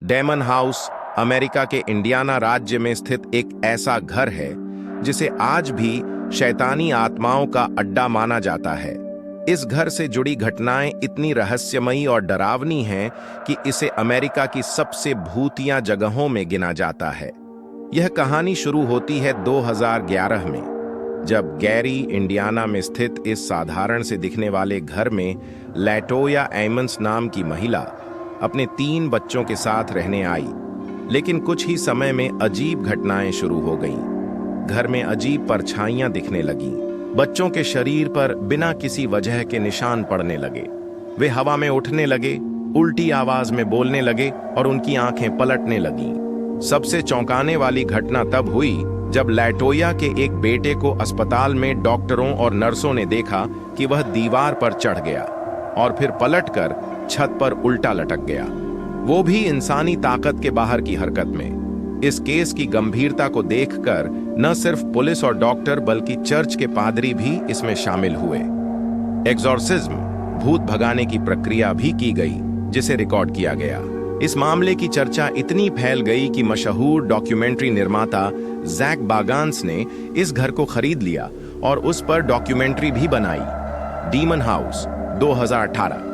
Daemon house America के Indiana राज्य में स्थित एक ऐसा घर है जिसे आज भी शैतानी आत्माओं का अड्डा माना जाता है। इस घर से जुड़ी घटनाएं इतनी रहस्यमयी और डरावनी हैं कि इसे अमेरिका की सबसे भूतिया जगहों में गिना जाता है। यह कहानी शुरू होती है 2011 में, जब गैरी इंडियाना में स्थित इस साधारण से दिखने वाले घर में लैटोया एमंस नाम की महिला अपने 3 बच्चों के साथ रहने आई। लेकिन कुछ ही समय में अजीब घटनाएं शुरू हो गईं। घर में अजीब परछाइयां दिखने लगीं। बच्चों के शरीर पर बिना किसी वजह के निशान पड़ने लगे। वे हवा में उठने लगे, उल्टी आवाज में बोलने लगे और उनकी आंखें पलटने लगीं। सबसे चौंकाने वाली घटना तब हुई जब लैटोया के एक बेटे को अस्पताल में डॉक्टरों और नर्सों ने देखा कि वह दीवार पर चढ़ गया और फिर पलटकर छत पर उल्टा लटक गया, वो भी इंसानी ताकत के बाहर की हरकत में। इस केस की गंभीरता को देखकर न सिर्फ पुलिस और डॉक्टर बल्कि चर्च के पादरी भी इसमें शामिल हुए। एक्सॉर्सिज्म, भूत भगाने की प्रक्रिया भी की गई, जिसे रिकॉर्ड किया गया। इस मामले की चर्चा इतनी फैल गई कि मशहूर डॉक्यूमेंट्री निर्माता जैक बागान्स ने इस घर को खरीद लिया और उस पर डॉक्यूमेंट्री भी बनाई, डीमन हाउस 2018।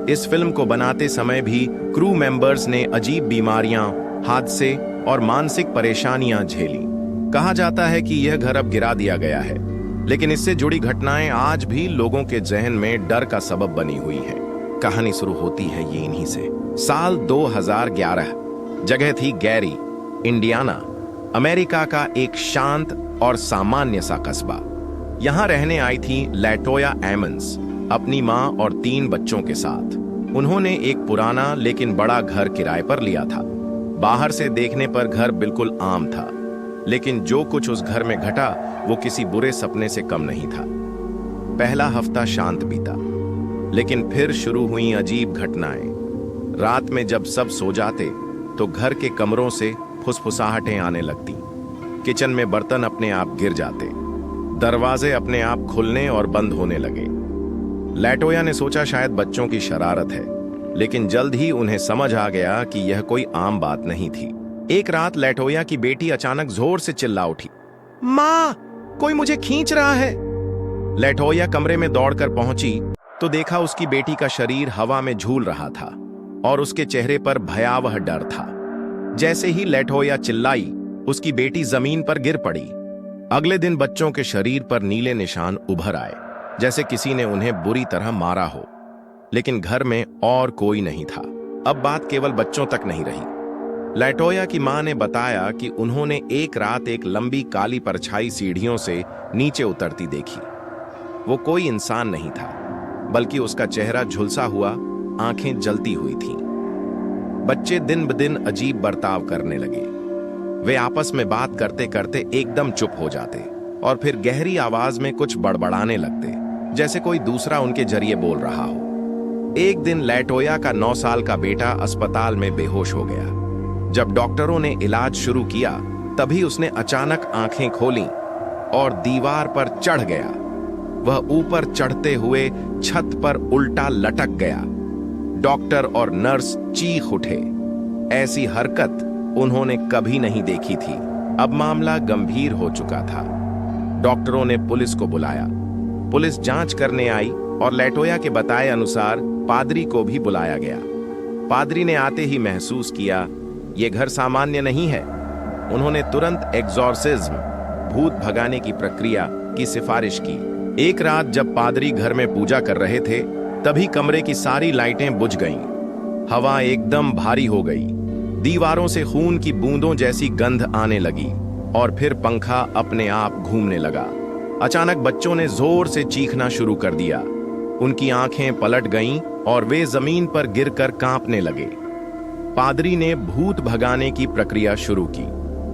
इस फिल्म को बनाते समय भी क्रू मेंबर्स ने अजीब बीमारियां, हादसे और मानसिक परेशानियां झेली। कहा जाता है कि यह घर अब गिरा दिया गया है, लेकिन इससे जुड़ी घटनाएं आज भी लोगों के जहन में डर का सबब बनी हुई हैं। कहानी शुरू होती है ये इन्हीं से। साल 2011, जगह थी गैरी, इंडियाना, अमेरिका का एक शांत और सामान्य सा कस्बा। यहां रहने आई थी लैटोया एमंस अपनी मां और 3 बच्चों के साथ। उन्होंने एक पुराना लेकिन बड़ा घर किराए पर लिया था। बाहर से देखने पर घर बिल्कुल आम था, लेकिन जो कुछ उस घर में घटा वो किसी बुरे सपने से कम नहीं था। पहला हफ्ता शांत बीता, लेकिन फिर शुरू हुई अजीब घटनाएं। रात में जब सब सो जाते तो घर के कमरों से फुसफुसाहटें आने लगती। किचन में बर्तन अपने आप गिर जाते, दरवाजे अपने आप खुलने और बंद होने लगे। लैटोया ने सोचा शायद बच्चों की शरारत है, लेकिन जल्द ही उन्हें समझ आ गया कि यह कोई आम बात नहीं थी। एक रात लैटोया की बेटी अचानक जोर से चिल्ला उठी, माँ, कोई मुझे खींच रहा है। लैटोया कमरे में दौड़कर पहुंची तो देखा उसकी बेटी का शरीर हवा में झूल रहा था और उसके चेहरे पर भयावह डर था। जैसे ही लैटोया चिल्लाई, उसकी बेटी जमीन पर गिर पड़ी। अगले दिन बच्चों के शरीर पर नीले निशान उभर आए, जैसे किसी ने उन्हें बुरी तरह मारा हो। लेकिन घर में और कोई नहीं था। अब बात केवल बच्चों तक नहीं रही। लैटोया की मां ने बताया कि उन्होंने एक रात एक लंबी काली परछाई सीढ़ियों से नीचे उतरती देखी। वो कोई इंसान नहीं था, बल्कि उसका चेहरा झुलसा हुआ, आंखें जलती हुई थीं। बच्चे दिन ब दिन अजीब बर्ताव करने लगे। वे आपस में बात करते करते एकदम चुप हो जाते और फिर गहरी आवाज में कुछ बड़बड़ाने लगते, जैसे कोई दूसरा उनके जरिए बोल रहा हो। एक दिन लैटोया का 9 साल का बेटा अस्पताल में बेहोश हो गया। जब डॉक्टरों ने इलाज शुरू किया, तभी उसने अचानक आंखें खोलीं और दीवार पर चढ़ गया। वह ऊपर चढ़ते हुए छत पर उल्टा लटक गया। डॉक्टर और नर्स चीख उठे। ऐसी हरकत उन्होंने कभी नहीं देखी थी। अब मामला गंभीर हो चुका था। डॉक्टरों ने पुलिस को बुलाया। पुलिस जांच करने आई और लैटोया के बताए अनुसार पादरी को भी बुलाया गया। पादरी ने आते ही महसूस किया ये घर सामान्य नहीं है। उन्होंने तुरंत एक्सॉर्सिज्म, भूत भगाने की प्रक्रिया की सिफारिश की। एक रात जब पादरी घर में पूजा कर रहे थे, तभी कमरे की सारी लाइटें बुझ गईं। हवा एकदम भारी हो गई। दीवारों से खून की बूंदों जैसी गंध आने लगी और फिर पंखा अपने आप घूमने लगा। अचानक बच्चों ने जोर से चीखना शुरू कर दिया। उनकी आंखें पलट गईं और वे जमीन पर गिरकर कांपने लगे। पादरी ने भूत भगाने की प्रक्रिया शुरू की,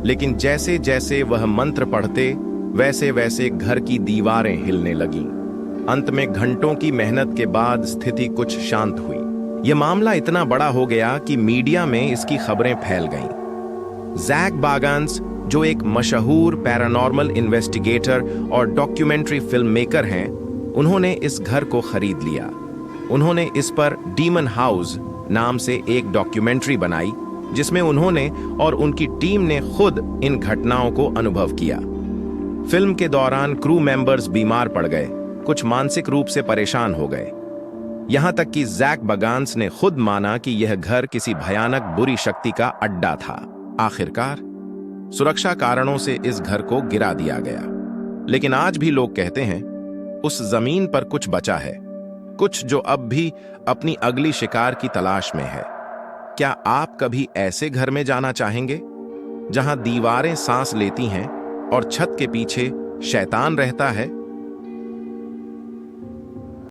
लेकिन जैसे जैसे वह मंत्र पढ़ते, वैसे वैसे घर की दीवारें हिलने लगीं। अंत में घंटों की मेहनत के बाद स्थिति कुछ शांत हुई। यह मामला इतना बड़ा हो गया कि मीडिया में इसकी खबरें फैल गईं। जैक बागान्स, जो एक मशहूर पैरानॉर्मल इन्वेस्टिगेटर और डॉक्यूमेंट्री फिल्म मेकर हैं, उन्होंने इस घर को खरीद लिया। उन्होंने इस पर डीमन हाउस नाम से एक डॉक्यूमेंट्री बनाई, जिसमें उन्होंने और उनकी टीम ने खुद इन घटनाओं को अनुभव किया। फिल्म के दौरान क्रू मेंबर्स बीमार पड़ गए, कुछ मानसिक रूप से परेशान हो गए। यहां तक कि जैक बगांस ने खुद माना कि यह घर किसी भयानक बुरी शक्ति का अड्डा था। आखिरकार सुरक्षा कारणों से इस घर को गिरा दिया गया, लेकिन आज भी लोग कहते हैं उस जमीन पर कुछ बचा है, कुछ जो अब भी अपनी अगली शिकार की तलाश में है। क्या आप कभी ऐसे घर में जाना चाहेंगे जहां दीवारें सांस लेती हैं और छत के पीछे शैतान रहता है?